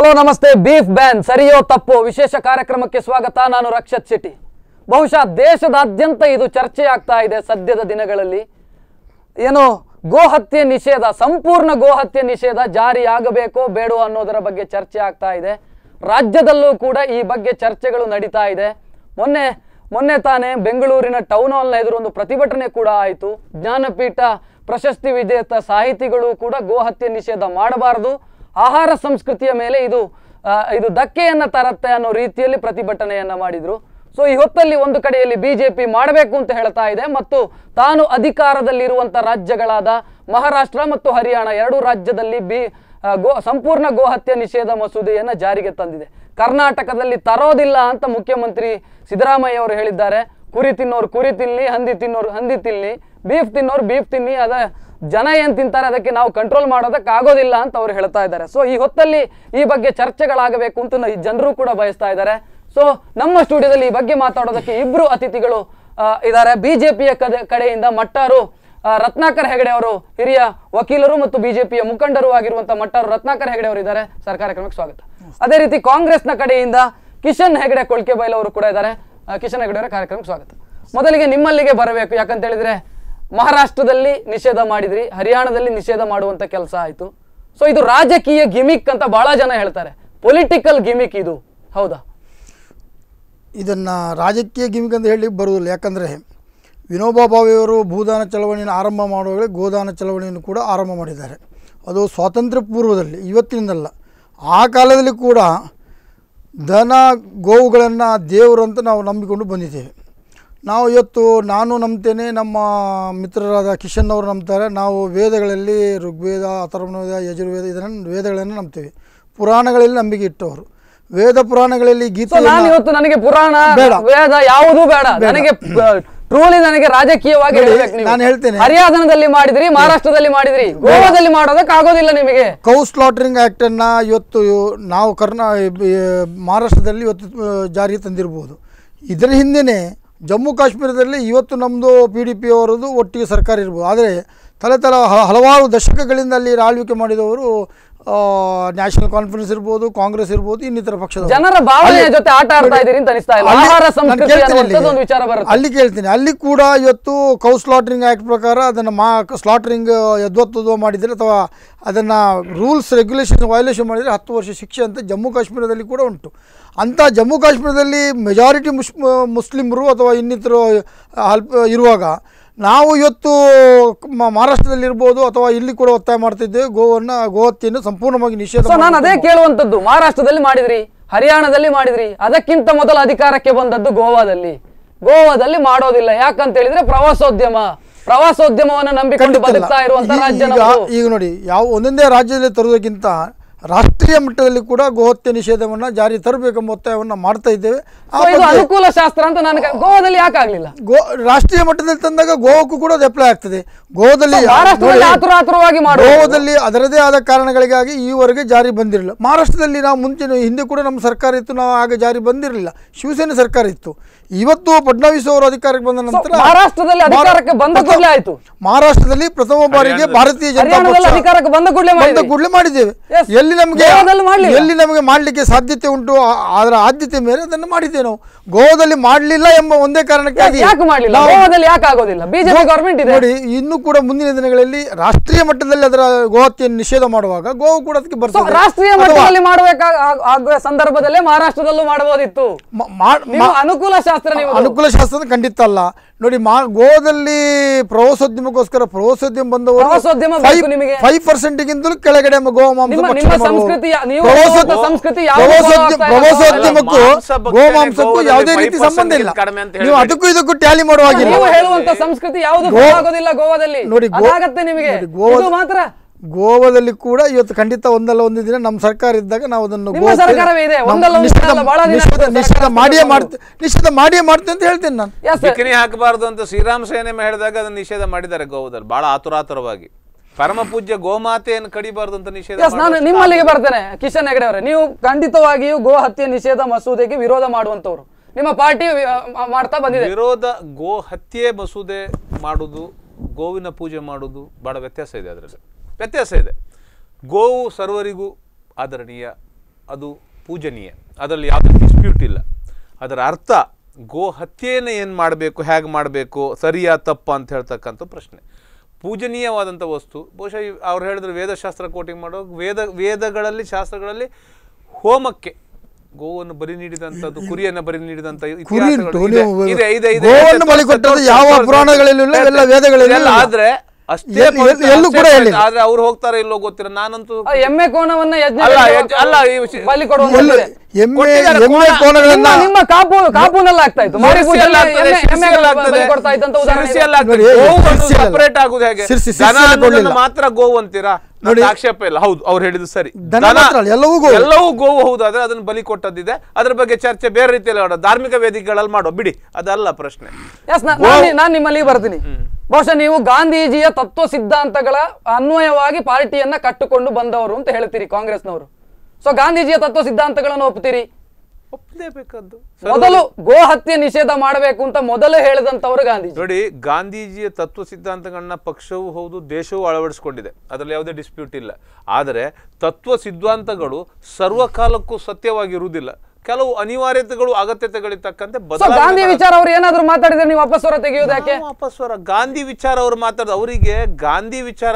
Hello ನಮಸ್ತೆ. Beef ban ಸರಿಯೋ ತಪ್ಪೋ ವಿಶೇಷ ಕಾರ್ಯಕ್ರಮಕ್ಕೆ ಸ್ವಾಗತ. ನಾನು ರಕ್ಷತ್ ಶೆಟ್ಟಿ. ಬಹುಶಃ ದೇಶದಾದ್ಯಂತ ಇದು ಚರ್ಚೆ ಆಗ್ತಾ ಇದೆ ಸದ್ಯದ ದಿನಗಳಲ್ಲಿ. ಏನು ಗೋಹತ್ಯೆ ನಿಷೇಧ, ಸಂಪೂರ್ಣ ಗೋಹತ್ಯೆ ನಿಷೇಧ ಜಾರಿಯಾಗಬೇಕೋ ಬೇಡೋ ಅನ್ನೋದರ ಬಗ್ಗೆ ಚರ್ಚೆ ಆಗ್ತಾ ಇದೆ. ರಾಜ್ಯದಲ್ಲೂ ಕೂಡ ಈ ಬಗ್ಗೆ ಚರ್ಚೆಗಳು ನಡೀತಾ ಇದೆ. ಮೊನ್ನೆ ತಾನೇ ಬೆಂಗಳೂರಿನ ಟೌನ್ ಹಾಲ್ನ ಎದುರು ಒಂದು ಪ್ರತಿಭಟನೆ ಕೂಡ ಆಯಿತು. ಜ್ಞಾನಪೀಠ ಪ್ರಶಸ್ತಿ ವಿಜೇತ ಸಾಹಿತಿಗಳು ಕೂಡ ಗೋಹತ್ಯೆ ನಿಷೇಧ ಮಾಡಬಾರದು, ಆಹಾರ ಸಂಸ್ಕೃತಿಯ ಮೇಲೆ ಇದು ಧಕ್ಕೆಯನ್ನ ತರತ್ತೆ ಅನ್ನೋ ರೀತಿಯಲ್ಲಿ ಪ್ರತಿಭಟನೆಯನ್ನ ಮಾಡಿದ್ರು. ಸೊ ಈ ಹೊತ್ತಲ್ಲಿ ಒಂದು ಕಡೆಯಲ್ಲಿ ಬಿಜೆಪಿ ಮಾಡಬೇಕು ಅಂತ ಹೇಳ್ತಾ ಇದೆ ಮತ್ತು ತಾನು ಅಧಿಕಾರದಲ್ಲಿರುವಂತ ರಾಜ್ಯಗಳಾದ ಮಹಾರಾಷ್ಟ್ರ ಮತ್ತು ಹರಿಯಾಣ ಎರಡೂ ರಾಜ್ಯದಲ್ಲಿ ಸಂಪೂರ್ಣ ಗೋಹತ್ಯೆ ನಿಷೇಧ ಮಸೂದೆಯನ್ನ ಜಾರಿಗೆ ತಂದಿದೆ. ಕರ್ನಾಟಕದಲ್ಲಿ ತರೋದಿಲ್ಲ ಅಂತ ಮುಖ್ಯಮಂತ್ರಿ ಸಿದ್ದರಾಮಯ್ಯ ಅವರು ಹೇಳಿದ್ದಾರೆ. ಕುರಿ ತಿನ್ನೋರು ಕುರಿ ತಿನ್ನಿ, ಹಂದಿ ತಿನ್ನೋರು ಹಂದಿ ತಿನ್ನಿ, ಬೀಫ್ ತಿನ್ನೋರು ಬೀಫ್ ತಿನ್ನಿ, ಜನ ಏನ್ ತಿಂತಾರೆ ಅದಕ್ಕೆ ನಾವು ಕಂಟ್ರೋಲ್ ಮಾಡೋದಕ್ಕೆ ಆಗೋದಿಲ್ಲ ಅಂತ ಅವ್ರು ಹೇಳ್ತಾ ಇದ್ದಾರೆ. ಸೊ ಈ ಹೊತ್ತಲ್ಲಿ ಈ ಬಗ್ಗೆ ಚರ್ಚೆಗಳಾಗಬೇಕು ಅಂತ ಜನರು ಕೂಡ ಬಯಸ್ತಾ ಇದ್ದಾರೆ. ಸೊ ನಮ್ಮ ಸ್ಟುಡಿಯೋದಲ್ಲಿ ಈ ಬಗ್ಗೆ ಮಾತಾಡೋದಕ್ಕೆ ಇಬ್ರು ಅತಿಥಿಗಳು ಇದ್ದಾರೆ. ಬಿಜೆಪಿಯ ಕಡೆಯಿಂದ ಮಟ್ಟಾರು ರತ್ನಾಕರ್ ಹೆಗಡೆ ಅವರು, ಹಿರಿಯ ವಕೀಲರು ಮತ್ತು ಬಿಜೆಪಿಯ ಮುಖಂಡರು ಆಗಿರುವಂತಹ ಮಟ್ಟಾರು ರತ್ನಾಕರ್ ಹೆಗಡೆ ಅವರು ಇದ್ದಾರೆ. ಸರ್, ಕಾರ್ಯಕ್ರಮಕ್ಕೆ ಸ್ವಾಗತ. ಅದೇ ರೀತಿ ಕಾಂಗ್ರೆಸ್ನ ಕಡೆಯಿಂದ ಕಿಶನ್ ಹೆಗಡೆ ಕೊಳ್ಕೆಬೈಲ್ ಅವರು ಕೂಡ ಇದ್ದಾರೆ. ಕಿಶನ್ ಹೆಗಡೆ ಅವರ ಕಾರ್ಯಕ್ರಮಕ್ಕೆ ಸ್ವಾಗತ. ಮೊದಲಿಗೆ ನಿಮ್ಮಲ್ಲಿಗೆ ಬರಬೇಕು, ಯಾಕಂತ ಹೇಳಿದ್ರೆ ಮಹಾರಾಷ್ಟ್ರದಲ್ಲಿ ನಿಷೇಧ ಮಾಡಿದ್ರಿ, ಹರಿಯಾಣದಲ್ಲಿ ನಿಷೇಧ ಮಾಡುವಂತ ಕೆಲಸ ಆಯ್ತು. ಸೊ ಇದು ರಾಜಕೀಯ ಗಿಮಿಕ್ ಅಂತ ಬಹಳ ಜನ ಹೇಳ್ತಾರೆ, ಪೊಲಿಟಿಕಲ್ ಗಿಮಿಕ್ ಇದು, ಹೌದಾ? ಇದನ್ನು ರಾಜಕೀಯ ಗಿಮಿಕ್ ಅಂತ ಹೇಳಿ ಬರುವುದಿಲ್ಲ. ಯಾಕಂದರೆ ವಿನೋಬಾ ಭಾವೆಯವರು ಭೂದಾನ ಚಳವಳಿಯನ್ನು ಆರಂಭ ಮಾಡುವಾಗಲೇ ಗೋದಾನ ಚಳವಳಿಯನ್ನು ಕೂಡ ಆರಂಭ ಮಾಡಿದ್ದಾರೆ. ಅದು ಸ್ವಾತಂತ್ರ್ಯ ಪೂರ್ವದಲ್ಲಿ, ಇವತ್ತಿನಿಂದಲ್ಲ. ಆ ಕಾಲದಲ್ಲಿ ಕೂಡ ದನ ಗೋವುಗಳನ್ನು ದೇವರು ಅಂತ ನಾವು ನಂಬಿಕೊಂಡು ಬಂದಿದ್ದೇವೆ. ನಾವು ಇವತ್ತು ನಾನು ನಂಬ್ತೇನೆ, ನಮ್ಮ ಮಿತ್ರರಾದ ಕಿಶನ್ ಅವರು ನಂಬ್ತಾರೆ. ನಾವು ವೇದಗಳಲ್ಲಿ ಋಗ್ವೇದ, ಅಥರ್ವಣವೇದ, ಯಜುರ್ವೇದ ಇದನ್ನು ವೇದಗಳನ್ನು ನಂಬ್ತೇವೆ. ಪುರಾಣಗಳಲ್ಲಿ ನಂಬಿಕೆ ಇಟ್ಟವರು. ವೇದ ಪುರಾಣಗಳಲ್ಲಿ ಗೀತೆ. ನನಗೆ ಪುರಾಣ ಬೇಡ, ವೇದ ಯಾವುದೂ ಬೇಡ, ನನಗೆ ಟ್ರೂಲಿ ನನಗೆ ರಾಜಕೀಯವಾಗಿ ನಾನು ಹೇಳ್ತೇನೆ. ಹರಿಯಾಣದಲ್ಲಿ ಮಾಡಿದ್ರಿ, ಮಹಾರಾಷ್ಟ್ರದಲ್ಲಿ ಮಾಡಿದ್ರಿ, ಗೋವಾದಲ್ಲಿ ಮಾಡೋದಕ್ಕೆ ಆಗೋದಿಲ್ಲ ನಿಮಗೆ. ಕೌ ಸ್ಲಾಟರಿಂಗ್ ಆಕ್ಟ್ ಅನ್ನ ಇವತ್ತು ನಾವು ಮಹಾರಾಷ್ಟ್ರದಲ್ಲಿ ಇವತ್ತು ಜಾರಿಗೆ ತಂದಿರಬಹುದು. ಇದರ ಹಿಂದೆನೇ ಜಮ್ಮು ಕಾಶ್ಮೀರದಲ್ಲಿ ಇವತ್ತು ನಮ್ಮದು PDP ಅವರದು ಒಟ್ಟಿಗೆ ಸರ್ಕಾರ ಇರ್ಬೋದು. ಆದರೆ ಹಲವಾರು ದಶಕಗಳಿಂದ ಅಲ್ಲಿ ಆಳ್ವಿಕೆ ಮಾಡಿದವರು ನ್ಯಾಷನಲ್ ಕಾನ್ಫರೆನ್ಸ್ ಇರ್ಬೋದು, ಕಾಂಗ್ರೆಸ್ ಇರ್ಬೋದು, ಇನ್ನಿತರ ಪಕ್ಷದ ಜನರ ಭಾವನೆಯ ಜೊತೆ ಆಟ ಆಡ್ತಾ ಇದ್ದೀರಿ ಅಂತ ಅನಿಸ್ತಾ ಇಲ್ಲ. ಆಹಾರ ಸಂಸ್ಕೃತಿ ಅನ್ನುವಂಥದ್ದು ಒಂದು ವಿಚಾರ ಬರುತ್ತೆ. ಅಲ್ಲಿ ಕೇಳ್ತೀನಿ. ಅಲ್ಲಿ ಕೂಡ ಇವತ್ತು ಕೌ ಸ್ಲಾಟರಿಂಗ್ ಆಕ್ಟ್ ಪ್ರಕಾರ ಅದನ್ನು ಸ್ಲಾಟರಿಂಗ್ ಯದ್ವತ್ವ ಮಾಡಿದರೆ ಅಥವಾ ಅದನ್ನು ರೂಲ್ಸ್ ರೆಗ್ಯುಲೇಷನ್ ವೈಲೇಷನ್ ಮಾಡಿದರೆ 10 ವರ್ಷ ಶಿಕ್ಷೆ ಅಂತ ಜಮ್ಮು ಕಾಶ್ಮೀರದಲ್ಲಿ ಕೂಡ ಉಂಟು. ಅಂಥ ಜಮ್ಮು ಕಾಶ್ಮೀರದಲ್ಲಿ ಮೆಜಾರಿಟಿ ಮುಸ್ಲಿಮರು ಅಥವಾ ಇನ್ನಿತರು ಇರುವಾಗ ನಾವು ಇವತ್ತು ಮಹಾರಾಷ್ಟ್ರದಲ್ಲಿರ್ಬೋದು ಅಥವಾ ಇಲ್ಲಿ ಕೂಡ ಒತ್ತಾಯ ಮಾಡ್ತಿದ್ದೇವೆ ಗೋಹತ್ಯೆಯನ್ನು ಸಂಪೂರ್ಣವಾಗಿ ನಿಷೇಧ. ನಾನು ಅದೇ ಕೇಳುವಂಥದ್ದು, ಮಹಾರಾಷ್ಟ್ರದಲ್ಲಿ ಮಾಡಿದ್ರಿ, ಹರಿಯಾಣದಲ್ಲಿ ಮಾಡಿದ್ರಿ, ಅದಕ್ಕಿಂತ ಮೊದಲ ಅಧಿಕಾರಕ್ಕೆ ಬಂದದ್ದು ಗೋವಾದಲ್ಲಿ ಮಾಡೋದಿಲ್ಲ. ಯಾಕಂತ ಹೇಳಿದ್ರೆ ಪ್ರವಾಸೋದ್ಯಮವನ್ನು ನಂಬಿಕೊಂಡು ಬದುಕ್ತಾ ಇರುವಂತ ರಾಜ್ಯ. ಈಗ ನೋಡಿ, ಒಂದೊಂದೇ ರಾಜ್ಯದಲ್ಲಿ ತರುವುದಕ್ಕಿಂತ ರಾಷ್ಟ್ರೀಯ ಮಟ್ಟದಲ್ಲಿ ಕೂಡ ಗೋಹತ್ಯೆ ನಿಷೇಧವನ್ನು ಜಾರಿ ತರಬೇಕೆಂಬ ಒತ್ತಾಯವನ್ನು ಮಾಡ್ತಾ ಇದ್ದೇವೆ. ಅನುಕೂಲ ಶಾಸ್ತ್ರ ಅಂತ ನನಗೆ ಗೋವಾದಲ್ಲಿ ಯಾಕೆ ಆಗಲಿಲ್ಲ? ರಾಷ್ಟ್ರೀಯ ಮಟ್ಟದಲ್ಲಿ ತಂದಾಗ ಗೋವಾಕ್ಕೂ ಕೂಡ ಅದು ಅಪ್ಲೈ ಆಗ್ತದೆ. ಗೋವಾದಲ್ಲಿ ಅದರದೇ ಆದ ಕಾರಣಗಳಿಗಾಗಿ ಈವರೆಗೆ ಜಾರಿ ಬಂದಿರಲಿಲ್ಲ. ಮಹಾರಾಷ್ಟ್ರದಲ್ಲಿ ನಾವು ಹಿಂದೆ ಕೂಡ ನಮ್ಮ ಸರ್ಕಾರ ಇತ್ತು, ನಾವು ಆಗ ಜಾರಿ ಬಂದಿರಲಿಲ್ಲ. ಶಿವಸೇನೆ ಸರ್ಕಾರ ಇತ್ತು. ಇವತ್ತು ಫಡ್ನವೀಸ್ ಅವರು ಅಧಿಕಾರಕ್ಕೆ ಬಂದ ನಂತರ ಮಹಾರಾಷ್ಟ್ರದಲ್ಲಿ ಅಧಿಕಾರಕ್ಕೆ ಬಂದ ಕೂಡಲೇ ಆಯ್ತು. ಮಹಾರಾಷ್ಟ್ರದಲ್ಲಿ ಪ್ರಥಮ ಬಾರಿಗೆ ಭಾರತೀಯ ಜನತಾ ಪಕ್ಷ ಅಧಿಕಾರಕ್ಕೆ ಬಂದ ಕೂಡಲೇ ಮಾಡಿದ್ದೇವೆ. ಎಲ್ಲಿ ನಮಗೆ ಮಾಡಲಿಕ್ಕೆ ಸಾಧ್ಯತೆ ಉಂಟು ಅದರ ಆದ್ಯತೆ ಮೇಲೆ ಅದನ್ನು ಮಾಡಿದ್ದೇವೆ. ನಾವು ಗೋವಾದಲ್ಲಿ ಮಾಡಲಿಲ್ಲ ಎಂಬ ಒಂದೇ ಕಾರಣಕ್ಕಾಗಿ ನೋಡಿ, ಇನ್ನೂ ಕೂಡ ಮುಂದಿನ ದಿನಗಳಲ್ಲಿ ರಾಷ್ಟ್ರೀಯ ಮಟ್ಟದಲ್ಲಿ ಅದರ ಗೋಹತ್ಯೆಯನ್ನು ನಿಷೇಧ ಮಾಡುವಾಗ ಗೋವಾ ಕೂಡ ಅದಕ್ಕೆ ಬರ್ತದೆ. ರಾಷ್ಟ್ರೀಯ ಮಟ್ಟದಲ್ಲಿ ಮಾಡಬೇಕಾಗುವ ಸಂದರ್ಭದಲ್ಲೇ ಮಹಾರಾಷ್ಟ್ರದಲ್ಲೂ ಮಾಡಬಹುದಿತ್ತು. ಅನುಕೂಲ ಶಾಸ್ತ್ರ ಖಂಡಿತ ಅಲ್ಲ. ನೋಡಿ, ಗೋವಾದಲ್ಲಿ ಪ್ರವಾಸೋದ್ಯಮಕ್ಕೋಸ್ಕರ ಪ್ರವಾಸೋದ್ಯಮ ಬಂದವರು 5%ಗಿಂತಲೂ ಕೆಳಗಡೆ ಪ್ರವಾಸೋದ್ಯಮಕ್ಕೂ ಗೋಮಾಂಸಕ್ಕೂ ಯಾವುದೇ ರೀತಿ ಸಂಬಂಧ ಇಲ್ಲ. ನೀವು ಅದಕ್ಕೂ ಇದಕ್ಕೂ ಟ್ಯಾಲಿ ಮಾಡುವಾಗಿಲ್ಲ. ಸಂಸ್ಕೃತಿ ಯಾವುದು ಗೋವಾದಲ್ಲಿ ನೋಡಿ, ಮಾತ್ರ ಗೋವಾದಲ್ಲಿ ಕೂಡ ಇವತ್ತು ಖಂಡಿತ ಒಂದಲ್ಲ ಒಂದು ದಿನ ನಮ್ಮ ಸರ್ಕಾರ ಇದ್ದಾಗ ನಾವು ಅದನ್ನು ನಿಷೇಧ ಮಾಡಿಯೇ ಮಾಡ್ತೇವೆ ಅಂತ ಹೇಳ್ತೇನೆ. ನಾನು ಬಿಕಿನಿ ಹಾಕಬಾರದು ಅಂತ ಶ್ರೀರಾಮ ಸೇನೆ ಹೇಳಿದಾಗ ಅದನ್ನು ನಿಷೇಧ ಮಾಡಿದ್ದಾರೆ ಗೋವಾದಲ್ಲಿ ಬಹಳ ಆತುರಾತುರವಾಗಿ. ಪರಮ ಪೂಜ್ಯ ಗೋಮಾತೆಯನ್ನು ಕಡಿಬಾರದು ಅಂತ ನಿಷೇಧ. ನಾನು ನಿಮ್ಮಲ್ಲಿಗೆ ಬರ್ತೇನೆ. ಕಿಶನ್ ಹೆಗಡೆ ಅವರೇ, ನೀವು ಖಂಡಿತವಾಗಿಯೂ ಗೋ ಹತ್ಯೆ ನಿಷೇಧ ಮಸೂದೆಗೆ ವಿರೋಧ ಮಾಡುವಂತವ್ರು, ನಿಮ್ಮ ಪಾರ್ಟಿ ಮಾಡ್ತಾ ಬಂದಿದೆ ವಿರೋಧ. ಗೋ ಹತ್ಯೆ ಮಸೂದೆ ಮಾಡುದು, ಗೋವಿನ ಪೂಜೆ ಮಾಡುದು ಬಹಳ ವ್ಯತ್ಯಾಸ ಇದೆ. ಅದರಲ್ಲಿ ವ್ಯತ್ಯಾಸ ಇದೆ. ಗೋವು ಸರ್ವರಿಗೂ ಆದರಣೀಯ, ಅದು ಪೂಜನೀಯ, ಅದರಲ್ಲಿ ಯಾವುದೇ ಡಿಸ್ಪ್ಯೂಟ್ ಇಲ್ಲ. ಅದರ ಅರ್ಥ ಗೋ ಹತ್ಯೆಯನ್ನು ಏನು ಮಾಡಬೇಕು, ಹೇಗೆ ಮಾಡಬೇಕು, ಸರಿಯಾ ತಪ್ಪ ಅಂತ ಹೇಳ್ತಕ್ಕಂಥ ಪ್ರಶ್ನೆ. ಪೂಜನೀಯವಾದಂಥ ವಸ್ತು ಬಹುಶಃ ಅವ್ರು ಹೇಳಿದ್ರು ವೇದಶಾಸ್ತ್ರ ಕೋಟಿಂಗ್ ಮಾಡೋ ವೇದಗಳಲ್ಲಿ ಶಾಸ್ತ್ರಗಳಲ್ಲಿ ಹೋಮಕ್ಕೆ ಗೋವನ್ನು ಬಲಿ ನೀಡಿದಂಥದ್ದು, ಕುರಿಯನ್ನು ಬಲಿ ನೀಡಿದಂಥ ಆದ್ರೆ ಅಷ್ಟೇ ಆದ್ರೆ ಅವ್ರು ಹೋಗ್ತಾರೆ ಇಲ್ಲೋ ಗೊತ್ತಿರ. ನಾನಂತೂ ಎಮ್ಮೆ ಕೋಣವನ್ನ ನಿಮ್ಮ ಕಾಪುನಲ್ಲಿ ಆಗ್ತಾ ಇತ್ತು, ಸಪರೇಟ್ ಆಗುದು ಹೇಗೆ? ಮಾತ್ರ ಗೋವು ಅಂತೀರಾ? ಆಕ್ಷೇಪ ಇಲ್ಲ. ಹೌದು, ಅವ್ರು ಹೇಳಿದ್ದು ಸರಿ, ಎಲ್ಲವೂ ಗೋವು ಹೌದು. ಆದ್ರೆ ಅದನ್ನ ಬಲಿ ಕೊಟ್ಟದ್ದಿದೆ, ಅದ್ರ ಬಗ್ಗೆ ಚರ್ಚೆ ಬೇರೆ ರೀತಿಯಲ್ಲಿ ಮಾಡೋ, ಧಾರ್ಮಿಕ ವೇದಿಕೆಗಳಲ್ಲಿ ಮಾಡೋ, ಬಿಡಿ, ಅದಲ್ಲ ಪ್ರಶ್ನೆ. ನಾನು ನಿಮ್ಮಲ್ಲಿ ಬರ್ತೀನಿ. ಬಹುಶಃ ನೀವು ಗಾಂಧೀಜಿಯ ತತ್ವ ಸಿದ್ಧಾಂತಗಳ ಅನ್ವಯವಾಗಿ ಪಾರ್ಟಿಯನ್ನ ಕಟ್ಟಿಕೊಂಡು ಬಂದವರು ಅಂತ ಹೇಳ್ತೀರಿ ಕಾಂಗ್ರೆಸ್ನವರು. ಸೊ ಗಾಂಧೀಜಿಯ ತತ್ವ ಸಿದ್ಧಾಂತಗಳನ್ನು ಒಪ್ತೀರಿ? ಒಪ್ಪಲೇಬೇಕದ್ದು. ಮೊದಲು ಗೋ ಹತ್ಯೆ ನಿಷೇಧ ಮಾಡಬೇಕು ಅಂತ ಮೊದಲು ಹೇಳಿದಂತವರು ಗಾಂಧೀಜಿ. ನೋಡಿ, ಗಾಂಧೀಜಿಯ ತತ್ವ ಸಿದ್ಧಾಂತಗಳನ್ನ ಪಕ್ಷವೂ ಹೌದು, ದೇಶವೂ ಅಳವಡಿಸಿಕೊಂಡಿದೆ, ಅದರಲ್ಲಿ ಯಾವುದೇ ಡಿಸ್ಪ್ಯೂಟ್ ಇಲ್ಲ. ಆದರೆ ತತ್ವ ಸಿದ್ಧಾಂತಗಳು ಸರ್ವಕಾಲಕ್ಕೂ ಸತ್ಯವಾಗಿರುವುದಿಲ್ಲ. ಕೆಲವು ಅನಿವಾರ್ಯತೆಗಳು, ಅಗತ್ಯತೆಗಳಿರ್ತಕ್ಕಂತೆ ಗಾಂಧಿ ವಿಚಾರ ಅವ್ರು ಏನಾದ್ರು ಮಾತಾಡಿದ್ರೆ ನೀವು ಅಪಸ್ವರ ತೆಗೆಯೋದು ಯಾಕೆ? ಅಪಸ್ವರ ಗಾಂಧಿ ವಿಚಾರ ಅವ್ರು ಮಾತಾಡ, ಅವರಿಗೆ ಗಾಂಧಿ ವಿಚಾರ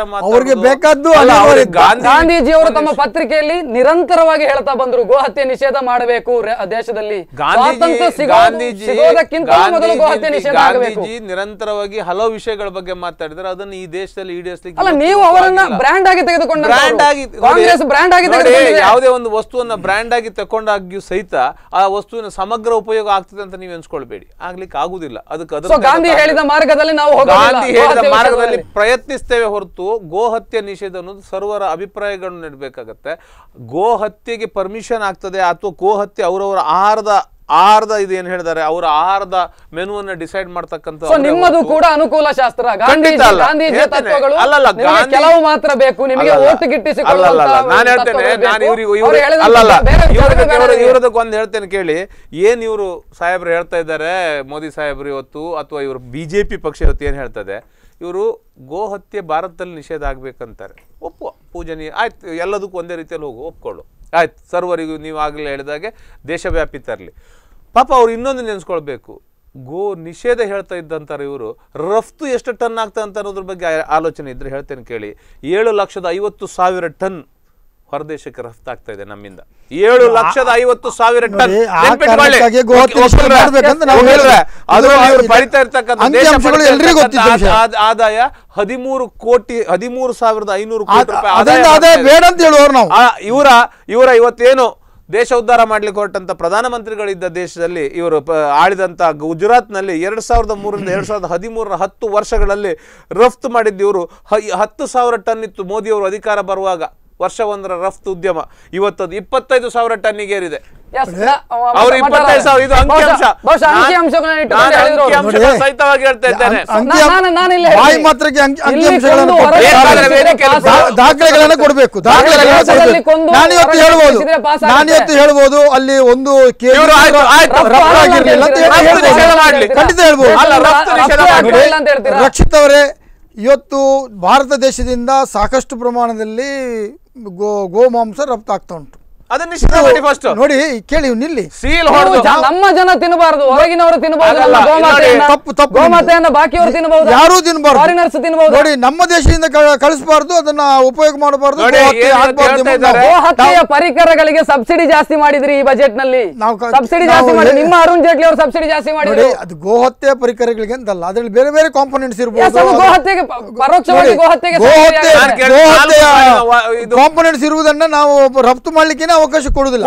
ಗಾಂಧೀಜಿ ಅವರು ತಮ್ಮ ಪತ್ರಿಕೆಯಲ್ಲಿ ನಿರಂತರವಾಗಿ ಹೇಳ್ತಾ ಬಂದ್ರು ಗೋ ಹತ್ಯೆ ನಿಷೇಧ ಮಾಡಬೇಕು ದೇಶದಲ್ಲಿ. ಗಾಂಧೀಜಿ ನಿರಂತರವಾಗಿ ಹಲವು ವಿಷಯಗಳ ಬಗ್ಗೆ ಮಾತಾಡಿದ್ರೆ ಅದನ್ನು ಈ ದೇಶದಲ್ಲಿ ಈಡೇರಿಸಲಿಕ್ಕೆ ಅಲ್ಲ, ನೀವು ಅವರನ್ನ ಬ್ರ್ಯಾಂಡ್ ಆಗಿ ತೆಗೆದುಕೊಂಡ, ಕಾಂಗ್ರೆಸ್ ಬ್ರ್ಯಾಂಡ್ ಆಗಿ ಯಾವುದೇ ಒಂದು ವಸ್ತುವನ್ನ ಬ್ರ್ಯಾಂಡ್ ಆಗಿ ತಕೊಂಡಾಗ್ಯೂ ಸಹಿತ ಆ ವಸ್ತುವಿನ ಸಮಗ್ರ ಉಪಯೋಗ ಆಗ್ತದೆ ಅಂತ ನೀವು ಎನ್ಸ್ಕೊಳ್ಬೇಡಿ, ಆಗ್ಲಿಕ್ಕೆ ಆಗುದಿಲ್ಲ. ಅದಕ್ಕೆ ಗಾಂಧಿ ಹೇಳಿದ ಮಾರ್ಗದಲ್ಲಿ ನಾವು ಗಾಂಧಿ ಹೇಳಿದ ಮಾರ್ಗದಲ್ಲಿ ಪ್ರಯತ್ನಿಸ್ತೇವೆ ಹೊರತು ಗೋ ಹತ್ಯೆ ನಿಷೇಧ ಅನ್ನೋದು ಸರ್ವರ ಅಭಿಪ್ರಾಯಗಳನ್ನು ನೀಡಬೇಕಾಗತ್ತೆ. ಗೋ ಹತ್ಯೆಗೆ ಪರ್ಮಿಷನ್ ಆಗ್ತದೆ ಅಥವಾ ಗೋ ಹತ್ಯೆ ಅವರವರ ಆಹಾರದ ಇದು ಏನ್ ಹೇಳಿದ್ದಾರೆ, ಅವರ ಆಹಾರದ ಮೆನುವನ್ನ ಡಿಸೈಡ್ ಮಾಡ್ತಕ್ಕಂಥ ನಿಮ್ಮದು ಕೂಡ ಅನುಕೂಲ ಶಾಸ್ತ್ರ. ಗಾಂಧೀಜಿಯ ತತ್ವಗಳು ಕೆಲವು ಮಾತ್ರ ಬೇಕು ನಿಮಗೆ ಓಟ್ ಗಿಟ್ಟಿಸಿಕೊಳ್ಳುವಂತ. ನಾನು ಹೇಳ್ತೇನೆ, ನಾನು ಇವ್ರದಕ್ಕೊಂದು ಹೇಳ್ತೇನೆ ಕೇಳಿ. ಏನ್ ಇವರು ಸಾಹೇಬ್ರು ಹೇಳ್ತಾ ಇದ್ದಾರೆ, ಮೋದಿ ಸಾಹೇಬ್ರು ಇವತ್ತು ಅಥವಾ ಇವರು ಬಿಜೆಪಿ ಪಕ್ಷ ಇವತ್ತು ಏನ್ ಹೇಳ್ತದೆ, ಇವರು ಗೋ ಹತ್ಯೆ ಭಾರತದಲ್ಲಿ ನಿಷೇಧ ಆಗ್ಬೇಕಂತಾರೆ. ಒಪ್ಪುವ, ಪೂಜನೀಯ, ಆಯ್ತು, ಎಲ್ಲದಕ್ಕೂ ಒಂದೇ ರೀತಿಯಲ್ಲಿ ಹೋಗು, ಒಪ್ಕೊಳ್ಳು, ಆಯ್ತು, ಸರ್ವರಿಗೂ ನೀವು ಆಗಲೇ ಹೇಳಿದಾಗೆ ದೇಶವ್ಯಾಪಿ ತರಲಿ. ಪಾಪ ಅವ್ರು ಇನ್ನೊಂದು ನೆನೆಸ್ಕೊಳ್ಬೇಕು, ಗೋ ನಿಷೇಧ ಹೇಳ್ತಾ ಇದ್ದಂತಾರೆ ಇವರು, ರಫ್ತು ಎಷ್ಟು ಟನ್ ಆಗ್ತಾ ಅಂತ ಅನ್ನೋದ್ರ ಬಗ್ಗೆ ಆಲೋಚನೆ ಇದ್ರೆ ಹೇಳ್ತೇನೆ ಕೇಳಿ. 7,50,000 ಟನ್ ಹೊರದೇಶಕ್ಕೆ ರಫ್ತಾಗ್ತಾ ಇದೆ ನಮ್ಮಿಂದ. 7,50,000 ಟನ್. ಪಡಿತಾ ಇರ್ತಕ್ಕಂಥ ಆದಾಯ 13,500,000 ಇವರ ಇವತ್ತೇನು ದೇಶ ಉದ್ಧಾರ ಮಾಡ್ಲಿಕ್ಕೆ ಹೊರಟಂತ ಪ್ರಧಾನಮಂತ್ರಿಗಳಿದ್ದ ದೇಶದಲ್ಲಿ ಇವರು ಆಳಿದಂತ ಗುಜರಾತ್ನಲ್ಲಿ 2003ರಿಂದ 2013 10 ವರ್ಷಗಳಲ್ಲಿ ರಫ್ತು ಮಾಡಿದ್ದು ಇವರು 10,000 ಟನ್ ಇತ್ತು. ಮೋದಿಯವರು ಅಧಿಕಾರ ಬರುವಾಗ ವರ್ಷ ಒಂದರ ರಫ್ತು ಉದ್ಯಮ ಇವತ್ತದು 25,000 ಟನ್ನಿಗೆ ಏರಿದೆ. ಅವರು 25,000. ಇದು ಸಹಿತವಾಗಿ ಹೇಳ್ತಾ ಇದ್ದೇನೆ. ದಾಖಲೆಗಳನ್ನು ಕೊಡಬೇಕು. ನಾನಿವತ್ತು ಹೇಳ್ಬೋದು ಅಲ್ಲಿ ಒಂದು ಖಂಡಿತ ಹೇಳ್ಬೋದು. ರಕ್ಷಿತ್ ಅವರೇ, ಇವತ್ತು ಭಾರತ ದೇಶದಿಂದ ಸಾಕಷ್ಟು ಪ್ರಮಾಣದಲ್ಲಿ ಗೋಮಾಂಸ ರಫ್ತಾಗ್ತಾ ಉಂಟು. ನೋಡಿ, ಕೇಳಿ, ನಿಲ್ಲಿ. ನಮ್ಮ ಜನ ತಿನ್ನಬಾರದು, ಹೊರಗಿನವರು ತಿನ್ನಬಹುದು, ಬಾಕಿಯವರು ತಿನ್ನಬಹುದು, ಯಾರು ತಿನ್ನಬಾರದು. ನೋಡಿ, ನಮ್ಮ ದೇಶದಿಂದ ಕಳಿಸಬಾರ್ದು, ಅದನ್ನ ಉಪಯೋಗ ಮಾಡಬಾರ್ದು. ಗೋಹತ್ಯೆಯ ಪರಿಕರಗಳಿಗೆ ಸಬ್ಸಿಡಿ ಜಾಸ್ತಿ ಮಾಡಿದ್ರಿ ಈ ಬಜೆಟ್ ನಲ್ಲಿ. ಸಬ್ಸಿಡಿ ಜಾಸ್ತಿ ಮಾಡಿ, ನಿಮ್ಮ ಅರುಣ್ ಜೇಟ್ಲಿ ಅವರು ಸಬ್ಸಿಡಿ ಜಾಸ್ತಿ ಮಾಡಿದ್ರು. ಅದು ಗೋಹತ್ಯೆ ಪರಿಕರಗಳಿಗೆ ಅಂತಲ್ಲ, ಅದರಲ್ಲಿ ಬೇರೆ ಬೇರೆ ಕಾಂಪೊನೆಂಟ್ಸ್ ಇರಬಹುದು. ಗೋಹತ್ಯೆಗೆ ಪರೋಕ್ಷವಾಗಿ ಕಾಂಪೊನೆಂಟ್ಸ್ ಇರುವುದನ್ನ ನಾವು ರಫ್ತು ಮಾಡ್ಲಿಕ್ಕೆ ಅವಕಾಶ ಕೊಡುವುದಿಲ್ಲ.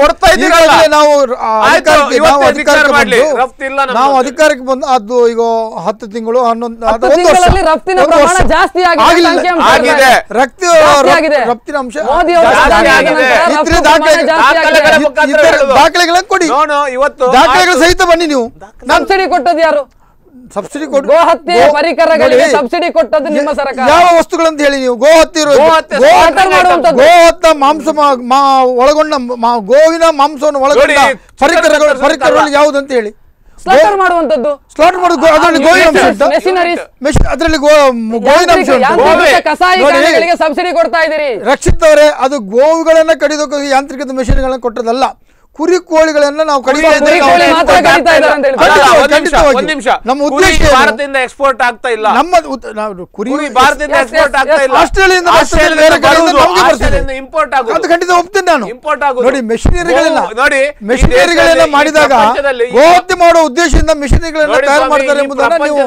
ನಾವು ಅಧಿಕಾರಕ್ಕೆ ಬಂದು ಅದು ಈಗ 10 ತಿಂಗಳು 11 ವರ್ಷ ರಫ್ತಿನ ಪ್ರಮಾಣ ಜಾಸ್ತಿ ಆಗಿದೆ. ರಫ್ತಿನ ಅಂಶ ದಾಖಲೆಗಳನ್ನು ಕೊಡಿ, ದಾಖಲೆಗಳ ಸಹಿತ ಬನ್ನಿ. ನೀವು ಸಬ್ಸಿಡಿ ಕೊಟ್ಟದ್ದು ಯಾರು? ಸಬ್ಸಿಡಿ ಕೊಟ್ಟು ಗೋಹತ್ಯೆ ಪರಿಕರಗಳಿಗೆ ಸಬ್ಸಿಡಿ ಕೊಟ್ಟದ್ದು ನಿಮ್ಮ ಸರ್ಕಾರ. ಯಾವ ವಸ್ತುಗಳಂತ ಹೇಳಿ ನೀವು? ಗೋಹತ್ಯ ಮಾಂಸ ಒಳಗೊಂಡ ಗೋವಿನ ಮಾಂಸವನ್ನು ಒಳಗೊಂಡ ಪರಿಕರಗಳು ಯಾವುದಂತ ಹೇಳಿ? ಸ್ಲಾಟರ್ ಮಾಡುವಂತದ್ದು, ಸ್ಲಾಟರ್ ಮಾಡೋದು ಅದರಲ್ಲಿ ಗೋವಿನ ಅಂಶ ಉಂಟಾ? ಅದರಲ್ಲಿ ಗೋವಿನ ಅಂಶ ಉಂಟು. ಕಸಾಯಿಗಳಿಗೆ ಸಬ್ಸಿಡಿ ಕೊಡ್ತಾ ಇದ್ದೀರಿ. ರಕ್ಷಿತ್ ಅವರೇ, ಅದು ಗೋವುಗಳನ್ನ ಕಡಿದೋಕೆ ಯಾಂತ್ರಿಕ ಮೆಷಿನ್ಗಳನ್ನ ಕೊಟ್ಟದಲ್ಲ, ಕುರಿ ಕೋಳಿಗಳನ್ನ ನಾವು ನಮ್ಮ ಉದ್ದೇಶ ಭಾರತದಿಂದ ಎಕ್ಸ್ಪೋರ್ಟ್ ಆಗ್ತಾ ಇಲ್ಲ, ನಮ್ಮ ಕುರಿ ಭಾರತದಿಂದ ಎಕ್ಸ್ಪೋರ್ಟ್ ಆಗ್ತಾ ಇಲ್ಲ, ಆಸ್ಟ್ರೇಲಿಯಾದಿಂದ ಇಂಪೋರ್ಟ್ ಆಗೋದು. ಅದು ಖಂಡಿತ ಒಪ್ತೇನೆ ನಾನು. ಇಂಪೋರ್ಟ್ ಆಗೋದು ನೋಡಿ, ಮೆಷಿನರಿಗಳನ್ನ ಮಾಡಿದಾಗ ಗೋಹತ್ಯೆ ಮಾಡುವ ಉದ್ದೇಶದಿಂದ ಮೆಷಿನರಿಗಳನ್ನ ತಯಾರು ಮಾಡ್ತಾರೆ ಎಂಬುದನ್ನ ನೀವು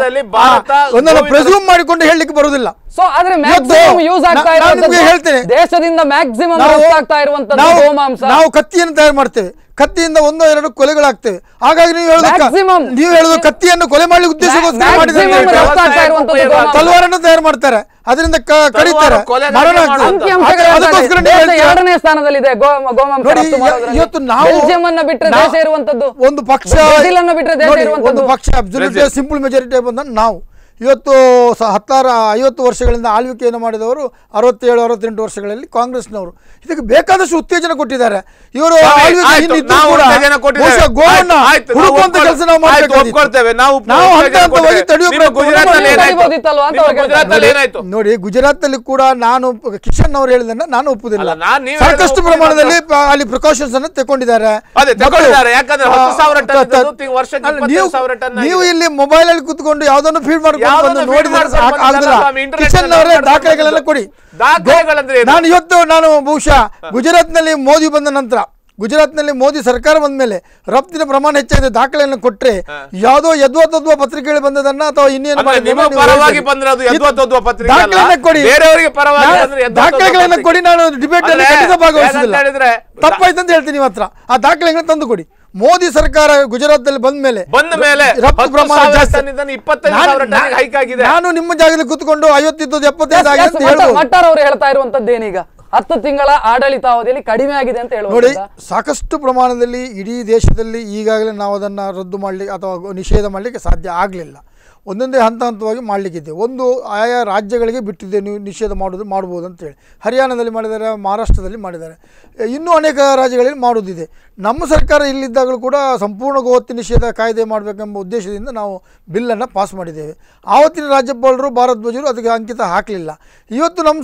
ಒಂದನ್ನು ಪ್ರೆಸ್ಯೂಮ್ ಮಾಡಿಕೊಂಡು ಹೇಳಲಿಕ್ಕೆ ಬರುವುದಿಲ್ಲ. ಸೊ ಆದ್ರೆ ಮ್ಯಾಕ್ಸಿಮಮ್ ಯೂಸ್ ಆಗ್ತಾ ಇರುವಂತದ್ದು, ಹೇಳ್ತೇನೆ, ದೇಶದಿಂದ ಮ್ಯಾಕ್ಸಿಮಮ್ ಆಗ್ತಾ ಇರುವಂತದ್ದು ಗೋಮಾಂಸ. ನಾವು ಕತ್ತಿಯನ್ನು ತಯಾರು ಮಾಡ್ತೇವೆ, ಕತ್ತಿಯಿಂದ 1-2 ಕೊಲೆಗಳಾಗ್ತೇವೆ. ಹಾಗಾಗಿ ನೀವು ಹೇಳುದು ಕತ್ತಿಯನ್ನು ಕೊಲೆ ಮಾಡಲಿಕ್ಕೆ ಉದ್ದೇಶಕ್ಕೋಸ್ಕರ ಮಾಡಿದ್ದಾರೆ. ತಲವಾರನ್ನು ತಯಾರು ಮಾಡ್ತಾರೆ, ಅದರಿಂದ ಕಡಿತಾರೆ, ಮರಣ ಅದಕ್ಕೋಸ್ಕರ 2ನೇ ಸ್ಥಾನದಲ್ಲಿದೆ ಗೋಮಾಂಸ. ಇವತ್ತು ನಾವು ಬಿಟ್ಟರೆ ದೇಶ ಇರುವಂತದ್ದು ಒಂದು ಪಕ್ಷ, ಬಿಟ್ಟರೆ ದೇಶ ಇರುವಂತದ್ದು ಒಂದು ಪಕ್ಷ ಅಬ್ಸಲ್ಯೂಟ್ ಸಿಂಪಲ್ ಮೆಜಾರಿಟಿ ಬಂದ ನಾವು. ಇವತ್ತು 50 ವರ್ಷಗಳಿಂದ ಆಳ್ವಿಕೆಯನ್ನು ಮಾಡಿದವರು 67-68 ವರ್ಷಗಳಲ್ಲಿ ಕಾಂಗ್ರೆಸ್ನವರು ಇದಕ್ಕೆ ಬೇಕಾದಷ್ಟು ಉತ್ತೇಜನ ಕೊಟ್ಟಿದ್ದಾರೆ. ಇವರು ನೋಡಿ, ಗುಜರಾತ್ ನಲ್ಲಿ ಕೂಡ ನಾನು ಕಿಶನ್ ಅವರು ಹೇಳಿದನ್ನ ನಾನು ಒಪ್ಪುದಿಲ್ಲ. ಸಾಕಷ್ಟು ಪ್ರಮಾಣದಲ್ಲಿ ಅಲ್ಲಿ ಪ್ರಿಕಾಷನ್ಸ್ ಅನ್ನು ತಗೊಂಡಿದ್ದಾರೆ. ನೀವು ಇಲ್ಲಿ ಮೊಬೈಲ್ ಅಲ್ಲಿ ಕುತ್ಕೊಂಡು ಯಾವ್ದನ್ನು ಫೀಡ್ ಮಾಡಿ ದಾಖಲೆಗಳೆಲ್ಲ ಕೊಡಿ. ನಾನು ಇವತ್ತು ಬಹುಶಃ ಗುಜರಾತ್ ನಲ್ಲಿ ಮೋದಿ ಬಂದ ನಂತರ, ಗುಜರಾತ್ ನಲ್ಲಿ ಮೋದಿ ಸರ್ಕಾರ ಬಂದ ಮೇಲೆ ರಫ್ತಿನ ಪ್ರಮಾಣ ಹೆಚ್ಚಾಗಿದೆ, ದಾಖಲೆಯನ್ನು ಕೊಟ್ಟರೆ ಯಾವುದೋ ಯದ್ವಾ ಪತ್ರಿಕೆಗಳು ಬಂದದನ್ನ ಅಥವಾ ಇನ್ನೇನು ದಾಖಲೆಗಳನ್ನ ಕೊಡಿ. ನಾನು ಡಿಬೇಟ್ ಅಲ್ಲಿ ಭಾಗವಹಿಸುವುದಿಲ್ಲ, ತಪ್ಪಾಯ್ತು ಅಂತ ಹೇಳ್ತೀನಿ. ನಿಮ್ಮ ಹತ್ರ ಆ ದಾಖಲೆಗಳನ್ನ ತಂದು ಕೊಡಿ. ಮೋದಿ ಸರ್ಕಾರ ಗುಜರಾತ್ ಅಲ್ಲಿ ಬಂದ ಮೇಲೆ ರಫ್ತು ಪ್ರಮಾಣ ಜಾಸ್ತಿ. ನಾನು ನಿಮ್ಮ ಜಾಗದಲ್ಲಿ ಕೂತ್ಕೊಂಡು 50-75 ಆಗಿದೆ ಅಂತ ಹೇಳ್ಬೋದು. ಅವರು ಹೇಳ್ತಾ ಇರುವಂತದ್ದು ಏನೀಗ 10 ತಿಂಗಳ ಆಡಳಿತಾವಧಿಯಲ್ಲಿ ಕಡಿಮೆ ಆಗಿದೆ ಅಂತ ಹೇಳುವುದು. ನೋಡಿ, ಸಾಕಷ್ಟು ಪ್ರಮಾಣದಲ್ಲಿ ಇಡೀ ದೇಶದಲ್ಲಿ ಈಗಾಗಲೇ ನಾವು ಅದನ್ನು ರದ್ದು ಮಾಡಲಿಕ್ಕೆ ಅಥವಾ ನಿಷೇಧ ಮಾಡಲಿಕ್ಕೆ ಸಾಧ್ಯ ಆಗಲಿಲ್ಲ. ಒಂದೊಂದೇ ಹಂತವಾಗಿ ಮಾಡಲಿಕ್ಕಿದೆ. ಒಂದು ಆಯಾ ರಾಜ್ಯಗಳಿಗೆ ಬಿಟ್ಟಿದೆ, ನೀವು ನಿಷೇಧ ಮಾಡ್ಬೋದು ಅಂತೇಳಿ. ಹರಿಯಾಣದಲ್ಲಿ ಮಾಡಿದ್ದಾರೆ, ಮಹಾರಾಷ್ಟ್ರದಲ್ಲಿ ಮಾಡಿದ್ದಾರೆ, ಇನ್ನೂ ಅನೇಕ ರಾಜ್ಯಗಳಲ್ಲಿ ಮಾಡೋದಿದೆ. ನಮ್ಮ ಸರ್ಕಾರ ಇಲ್ಲಿದ್ದಾಗಲೂ ಕೂಡ ಸಂಪೂರ್ಣ ಗೋಹತ್ಯೆ ನಿಷೇಧ ಕಾಯ್ದೆ ಮಾಡಬೇಕೆಂಬ ಉದ್ದೇಶದಿಂದ ನಾವು ಬಿಲ್ಲನ್ನು ಪಾಸ್ ಮಾಡಿದ್ದೇವೆ. ಆವತ್ತಿನ ರಾಜ್ಯಪಾಲರು ಭಾರತ್ ಧ್ವಜರು ಅದಕ್ಕೆ ಅಂಕಿತ ಹಾಕಲಿಲ್ಲ. ಇವತ್ತು ನಮ್ಮ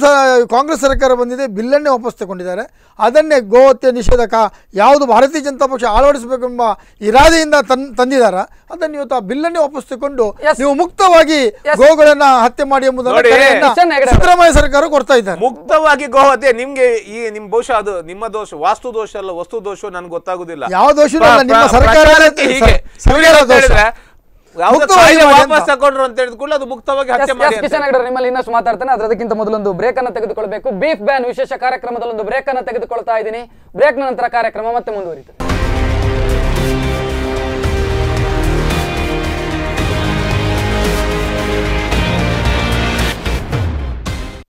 ಕಾಂಗ್ರೆಸ್ ಸರ್ಕಾರ ಬಂದಿದೆ, ಬಿಲ್ಲನ್ನೇ ವಾಪಸ್ ತಗೊಂಡಿದ್ದಾರೆ. ಅದನ್ನೇ ಗೋಹತ್ಯೆ ನಿಷೇಧ ಯಾವುದು ಭಾರತೀಯ ಜನತಾ ಪಕ್ಷ ಅಳವಡಿಸಬೇಕೆಂಬ ಇರಾದೆಯಿಂದ ತಂದಿದ್ದಾರೆ, ಅದನ್ನು ಇವತ್ತು ಆ ಬಿಲ್ಲನ್ನೇ ವಾಪಸ್ ತಗೊಂಡು ನೀವು ಮುಕ್ತವಾಗಿ ಗೋಗಳನ್ನ ಹತ್ಯೆ ಮಾಡಿ ಎಂಬುದನ್ನು ಸಿದ್ದರಾಮಯ್ಯ ಸರ್ಕಾರ ಕೊಡ್ತಾ ಇದ್ದಾರೆ. ಮುಕ್ತವಾಗಿ ಗೋಹತ್ಯೆ ನಿಮ್ಗೆ ನಿಮ್ ಬಹುಶಃ ಅದು ನಿಮ್ಮ ದೋಷ, ವಾಸ್ತು ದೋಷ ಅಲ್ಲ, ವಸ್ತು ದೋಷ ನನ್ಗೆ ಗೊತ್ತಾಗುದಿಲ್ಲ. ಯಾವ ದೋಷ ನಿಮ್ಮ ಸರ್ಕಾರ ವಾಪಸ್ ತಗೊಂಡ್ರು ಅಂತ ಹೇಳಿದ ಕೂಡ ಅದು ಮುಕ್ತವಾಗಿ ಹತ್ಯೆ ಮಾಡಿ. ನಿಮ್ಮಲ್ಲಿ ಇನ್ನಷ್ಟು ಮಾತಾಡ್ತಾನೆ, ಅದಕ್ಕಿಂತ ಮೊದಲೊಂದು ಬ್ರೇಕ್ ಅನ್ನು ತೆಗೆದುಕೊಳ್ಬೇಕು. ಬೀಫ್ ಬ್ಯಾನ್ ವಿಶೇಷ ಕಾರ್ಯಕ್ರಮದಲ್ಲೊಂದು ಬ್ರೇಕ್ ಅನ್ನು ತೆಗೆದುಕೊಳ್ತಾ ಇದ್ದೀನಿ. ಬ್ರೇಕ್ ನಂತರ ಕಾರ್ಯಕ್ರಮ ಮತ್ತೆ ಮುಂದುವರಿಯುತ್ತದೆ.